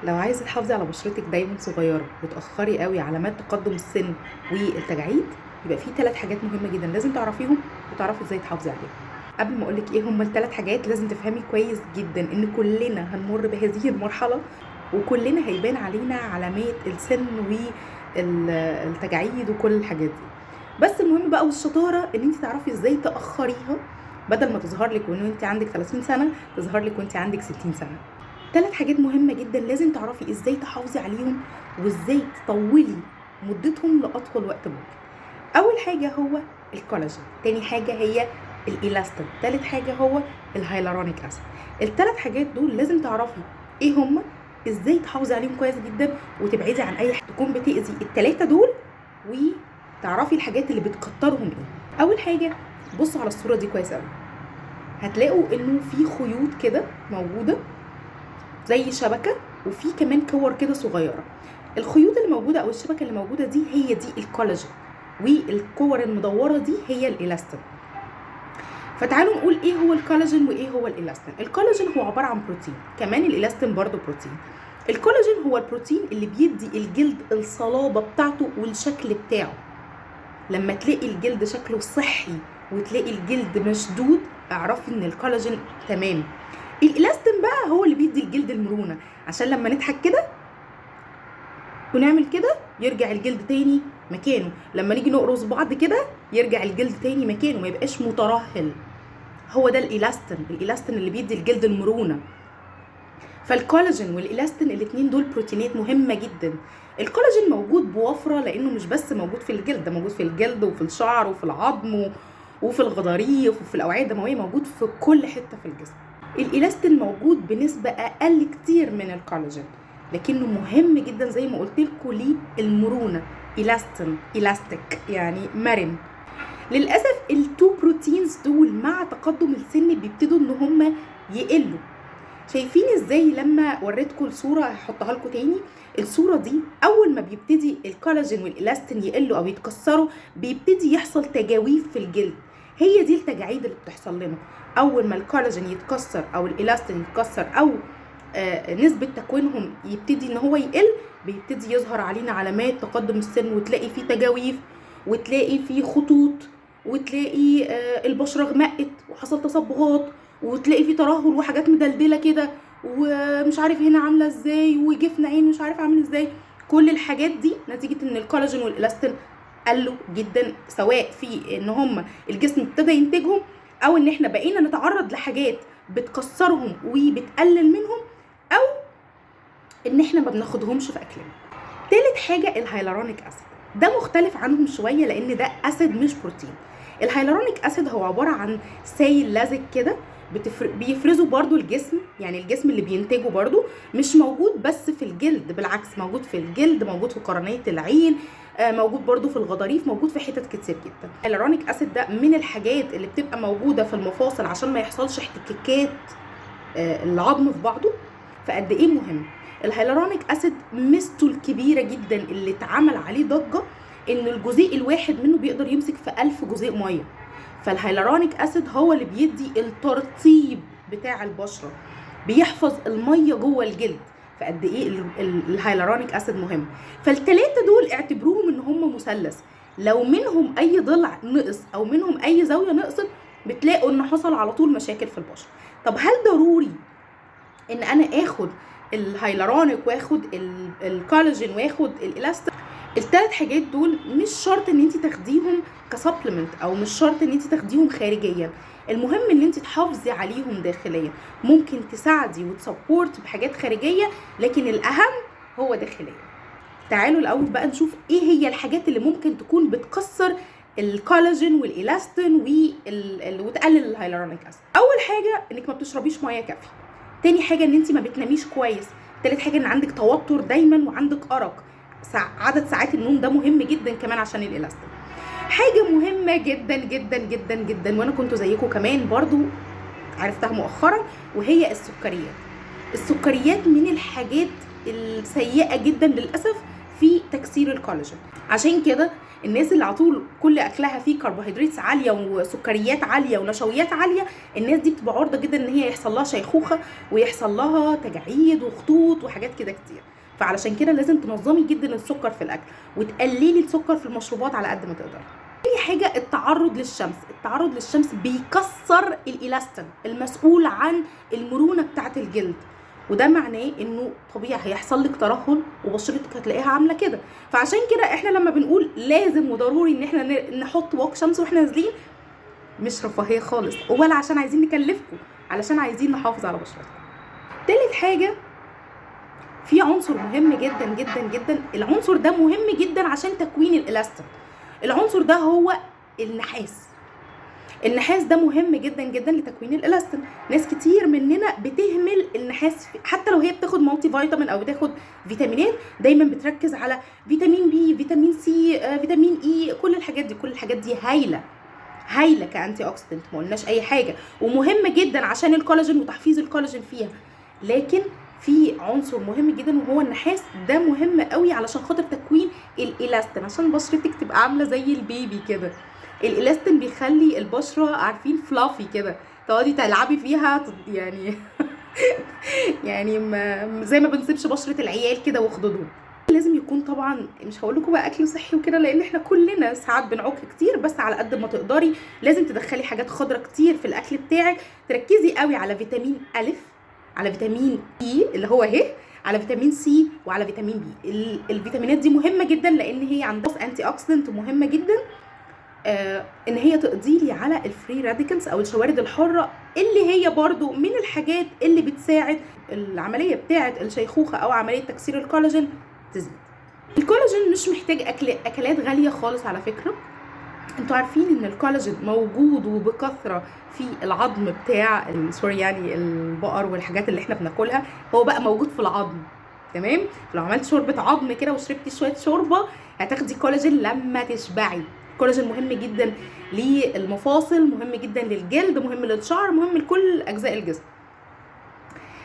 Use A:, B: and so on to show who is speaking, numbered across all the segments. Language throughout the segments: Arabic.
A: لو عايزة تحافظي على بشرتك دايما صغيرة وتأخري قوي علامات تقدم السن والتجاعيد، يبقى في 3 حاجات مهمة جدا لازم تعرفيهم وتعرفي ازاي تحافظي عليهم. قبل ما اقولك ايه هما ال3 حاجات، لازم تفهمي كويس جدا ان كلنا هنمر بهذه المرحلة، وكلنا هيبان علينا علامات السن والتجاعيد وكل الحاجات دي. بس المهم بقى والشطارة ان انت تعرفي ازاي تأخريها، بدل ما تظهر لك وان انت عندك 30 سنة تظهر لك وانت عندك 60 سنة. 3 حاجات مهمة جدا لازم تعرفي ازاي تحافظي عليهم وازاي تطولي مدتهم لأطول وقت ممكن. أول حاجة هو الكولاجين، تاني حاجة هي الإلاستين، تالت حاجة هو الهيالورونيك أسيد. ال3 حاجات دول لازم تعرفي ايه هما، ازاي تحافظي عليهم كويس جدا وتبعدي عن اي حاجة تكون بتأذي ال3 دول، وتعرفي الحاجات اللي بتكترهم ايه. أول حاجة بصوا على الصورة دي كويس قوي، هتلاقوا انه في خيوط كده موجودة زي شبكة، وفي كمان كور كده صغيرة. الخيوط اللي موجودة او الشبكة اللي موجودة دي هي دي الكولاجين، والكور المدورة دي هي الإلاستين. فتعالوا نقول ايه هو الكولاجين وايه هو الإلاستين. الكولاجين هو عبارة عن بروتين، كمان الإلاستين برضو بروتين. الكولاجين هو البروتين اللي بيدي الجلد الصلابة بتاعته والشكل بتاعه. لما تلاقي الجلد شكله صحي وتلاقي الجلد مشدود، اعرفي ان الكولاجين تمام. الإلاستين بقى هو اللي بيدي الجلد المرونة، عشان لما نضحك كده ونعمل كده يرجع الجلد تاني مكانه، لما نيجي نقرص بعض كده يرجع الجلد تاني مكانه، ما يبقاش مترهل. هو ده الإلاستين اللي بيدي الجلد المرونة. فالكولاجين والإلاستين الاتنين دول بروتينات مهمة جدا. الكولاجين موجود بوفرة لأنه مش بس موجود في الجلد، ده موجود في الجلد وفي الشعر وفي العظم وفي الغضاريف وفي الأوعية الدموية، موجود في كل حتة في الجسم. الإلاستين موجود بنسبة أقل كتير من الكولاجين، لكنه مهم جدا زي ما قلت لكم ليه المرونة. إلاستيك يعني مرن. للأسف التو بروتينز دول مع تقدم السن بيبتدوا ان هم يقلوا. شايفين ازاي؟ لما وريتكم الصورة هحطها لكم تاني. الصورة دي اول ما بيبتدي الكولاجين والإلاستين يقلوا او يتكسروا، بيبتدي يحصل تجاويف في الجلد. هي دي التجاعيد اللي بتحصل لنا اول ما الكولاجين يتكسر او الإلاستين يتكسر، او نسبة تكوينهم يبتدي ان هو يقل، بيبتدي يظهر علينا علامات تقدم السن، وتلاقي فيه تجاويف وتلاقي فيه خطوط وتلاقي البشرة غمقت وحصل تصبغات، وتلاقي فيه ترهل وحاجات مدلدلة كده، ومش عارف هنا عاملة ازاي، وجفن عين مش عارف عامل ازاي. كل الحاجات دي نتيجة ان الكولاجين والإلاستين قلوا جدا، سواء في ان هم الجسم ابتدى ينتجهم، او ان احنا بقينا نتعرض لحاجات بتكسرهم وبتقلل منهم، او ان احنا ما بناخدهمش في اكلنا. تالت حاجه الهيالورونيك اسيد، ده مختلف عنهم شويه لان ده اسيد مش بروتين. الهيالورونيك اسيد هو عباره عن سائل لزج كده بيفرزه برضو الجسم، يعني الجسم اللي بينتجه برضو مش موجود بس في الجلد، بالعكس موجود في الجلد، موجود في قرنية العين، موجود برضو في الغضاريف، موجود في حتت كتير جدا. الهيالورونيك اسيد ده من الحاجات اللي بتبقى موجودة في المفاصل عشان ما يحصلش احتكاكات العظم في بعضه. فقد ايه مهم الهيالورونيك اسيد. ميزته الكبيرة جدا اللي اتعمل عليه ضجة ان الجزيء الواحد منه بيقدر يمسك في 1000 جزيء مية. فالهيالورونيك اسيد هو اللي بيدي الترطيب بتاع البشره، بيحفظ الميه جوه الجلد. فقد ايه الهيالورونيك اسيد مهم. فالثلاثه دول اعتبروهم ان هم مثلث، لو منهم اي ضلع نقص او منهم اي زاويه نقصت بتلاقوا ان حصل على طول مشاكل في البشره. طب هل ضروري ان انا اخد الهيالورونيك واخد الكولاجين واخد الإلاستين؟ ال3 حاجات دول مش شرط ان انت تاخديهم كسبلمنت، او مش شرط ان انت تاخديهم خارجيا. المهم ان انت تحافظي عليهم داخليا. ممكن تساعدي وتسبورت بحاجات خارجيه، لكن الاهم هو داخليا. تعالوا الاول بقى نشوف ايه هي الحاجات اللي ممكن تكون بتكسر الكولاجين والإلاستين وتقلل الهيالورونيك اسيد. اول حاجه انك ما بتشربيش ميه كافيه. تاني حاجه ان انت ما بتناميش كويس. تالت حاجه ان عندك توتر دايما وعندك ارق. عدد ساعات النوم ده مهم جدا كمان عشان الإلاستين. حاجه مهمه جدا جدا جدا جدا، وانا كنت زيكم كمان برضو عرفتها مؤخرا، وهي السكريات. السكريات من الحاجات السيئه جدا للاسف في تكسير الكولاجين. عشان كده الناس اللي على طول كل اكلها فيه كربوهيدرات عاليه وسكريات عاليه ونشويات عاليه، الناس دي بتبقى عرضه جدا ان هي يحصل لها شيخوخه ويحصل لها تجاعيد وخطوط وحاجات كده كتير. فعلشان كده لازم تنظمي جدا السكر في الاكل وتقللي السكر في المشروبات على قد ما تقدري. تاني حاجه التعرض للشمس. التعرض للشمس بيكسر الالاستين المسؤول عن المرونه بتاعه الجلد، وده معناه انه طبيعي هيحصل لك ترهل وبشرتك هتلاقيها عامله كده. فعشان كده احنا لما بنقول لازم وضروري ان احنا نحط واقي شمس واحنا نازلين، مش رفاهيه خالص ولا عشان عايزين نكلفكم، علشان عايزين نحافظ على بشرتكم. تالت حاجه في عنصر مهم جدا جدا جدا، العنصر ده مهم جدا عشان تكوين الالاستين. العنصر ده هو النحاس. النحاس ده مهم جدا جدا لتكوين الالاستين. ناس كتير مننا بتهمل النحاس، حتى لو هي بتاخد مالتي فيتامين او بتاخد فيتامينات، دايما بتركز على فيتامين بي، فيتامين سي، فيتامين اي، كل الحاجات دي هايله كانتي اوكسيدنت، ما قلناش اي حاجه، ومهمه جدا عشان الكولاجين وتحفيز الكولاجين فيها. لكن في عنصر مهم جدا وهو النحاس. ده مهم قوي علشان خاطر تكوين الالاستين، عشان بشرتك تبقى عامله زي البيبي كده. الالاستين بيخلي البشره عارفين فلافي كده، تقعدي تلعبي فيها يعني يعني زي ما بنسيبش بشره العيال كده وخدودهم. لازم يكون طبعا، مش هقول لكم بقى اكل صحي وكده لان احنا كلنا ساعات بنعك كتير، بس على قد ما تقدري لازم تدخلي حاجات خضراء كتير في الاكل بتاعك. تركزي قوي على فيتامين الف، على فيتامين اي اللي هو على فيتامين سي، وعلى فيتامين بي. الفيتامينات دي مهمه جدا لان هي عندها انتي اوكسيدنت مهمه جدا، ان هي تقضي لي على الفري راديكالز او الشوارد الحره، اللي هي برضو من الحاجات اللي بتساعد العمليه بتاعه الشيخوخه او عمليه تكسير الكولاجين تزيد. الكولاجين مش محتاج اكلات غاليه خالص على فكره. انتوا عارفين ان الكولاجين موجود وبكثره في العظم بتاع سوري يعني البقر والحاجات اللي احنا بناكلها، هو بقى موجود في العظم. تمام؟ لو عملت شوربه عظم كده وشربتي شويه شوربه هتاخدي كولاجين لما تشبعي. الكولاجين مهم جدا للمفاصل، مهم جدا للجلد، مهم للشعر، مهم لكل اجزاء الجسم.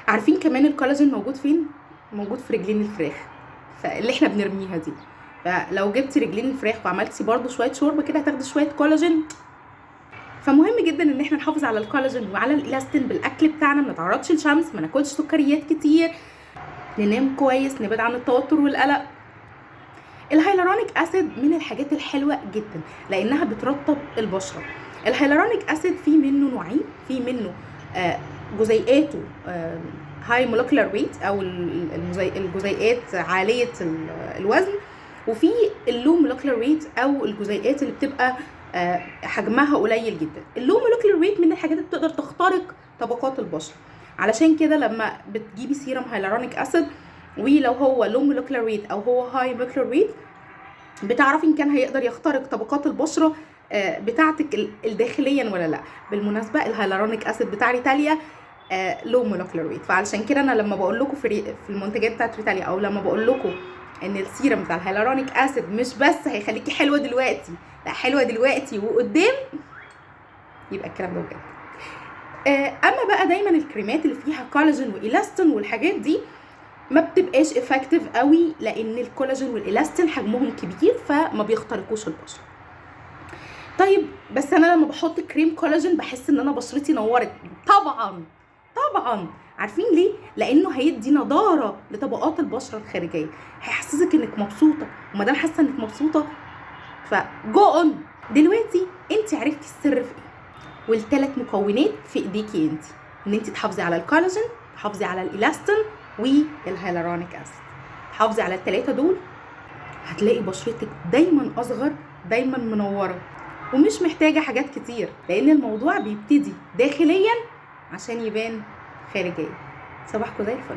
A: عارفين كمان الكولاجين موجود فين؟ موجود في رجلين الفراخ فاللي احنا بنرميها دي. فلو جبتي رجلين الفراخ وعملتي برضو شويه شوربه كده هتاخدي شويه كولاجين. فمهم جدا ان احنا نحافظ على الكولاجين وعلى الالاستين بالاكل بتاعنا، ما نتعرضش للشمس، ما ناكلش سكريات كتير، ننام كويس، نبعد عن التوتر والقلق. الهيلورونيك اسيد من الحاجات الحلوه جدا لانها بترطب البشره. الهيلورونيك اسيد في منه نوعين، في منه جزيئاته هاي مولكيولار ويت او الجزيئات عاليه الوزن، وفي اللو مولكيولار ويت او الجزيئات اللي بتبقى حجمها قليل جدا. اللو مولكيولار ويت من الحاجات اللي بتقدر تخترق طبقات البشره. علشان كده لما بتجيبي سيرم هيلورونيك اسيد ولو هو لو مولكيولار ويت او هو هاي مولكيولار ويت، بتعرفي ان كان هيقدر يخترق طبقات البشره بتاعتك الداخليا ولا لا. بالمناسبه الهيلورونيك اسيد بتاع ريتاليا لو مولكيولار ويت، فعلشان كده انا لما بقول لكم في المنتجات بتاعت ريتاليا، او لما بقول لكم ان السيرم بتاع الهيلورونيك اسيد مش بس هيخليكي حلوه دلوقتي، لا حلوه دلوقتي وقدام، يبقى الكلام ده بجد. اما بقى دايما الكريمات اللي فيها كولاجين والاستين والحاجات دي ما بتبقاش افكتيف قوي، لان الكولاجين والالاستين حجمهم كبير فما بيخترقوش البشره. طيب بس انا لما بحط كريم كولاجين بحس ان انا بشرتي نورت. طبعا عارفين ليه؟ لانه هيدي نضاره لطبقات البشره الخارجيه، هيحسسك انك مبسوطه، وما دام حاسه انك مبسوطه فجو اون. دلوقتي انت عرفتي السر في ايه، والثلاث مكونات في ايديكي انت، ان انت تحافظي على الكولاجين، تحافظي على الالاستين والهيلورونيك اسيد. تحافظي على الثلاثه دول هتلاقي بشرتك دايما اصغر، دايما منوره، ومش محتاجه حاجات كتير، لان الموضوع بيبتدي داخليا عشان يبان خارجيا. صباحكم زي الفل.